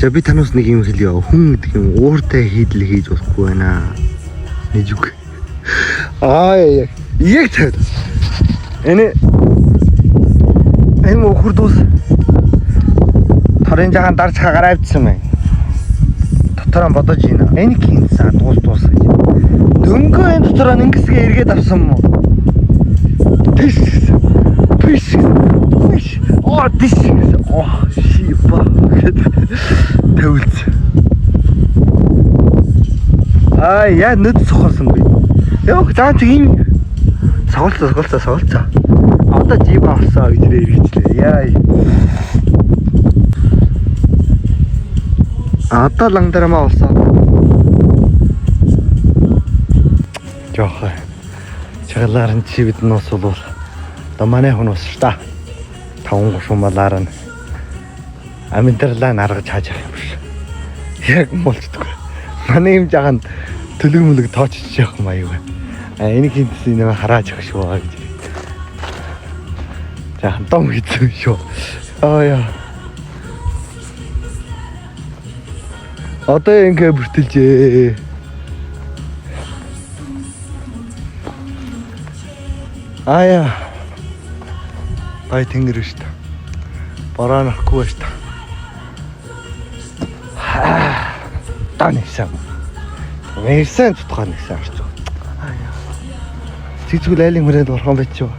За би танаас нэг юм хэлье. Хүн гэдэг юм ууртай хийдэл хийж болохгүй байна. Нэг үг. Яг цаад. Энэ мөхөр дүүс торын жагаан дарж хагаар авчихсан байна. Дотороо бодож ийна. Энэ кинсаа дуус гэж. Дөнгөө энэ дотороо ингэсгээ эргээд авсан мó. Пиш. Шипа. Тэвэлц. Яа нүд сохорсон би. Яа заа чи ийм соголцоо. Одоо жип авсаа гэж эргэжлээ. Яа. Одоо лангдарамаа болсон. Жохоо. Чагалаар нь чи бид нус бол одоо манай хүн ус та. 5-3 малаар нь аминтерлаа наргаж хааж авах юм биш. Яг молцдог. Манай юм жагаан төлөв тоочж явах юм аюу. Энийг хинтсэн нэмээ харааж өгөх шүү гэж. Жаахан том хийсэн шүү. Яа. Одоо ингэ бүртэлжээ. Яа. Бай тэнгэр шүү. Бороо нөхгүй шүү. Танайсан. Мэйсэн тутгаа нэгсэн арч. Цэцгүүл айлын хүрээнд орхон байж юу.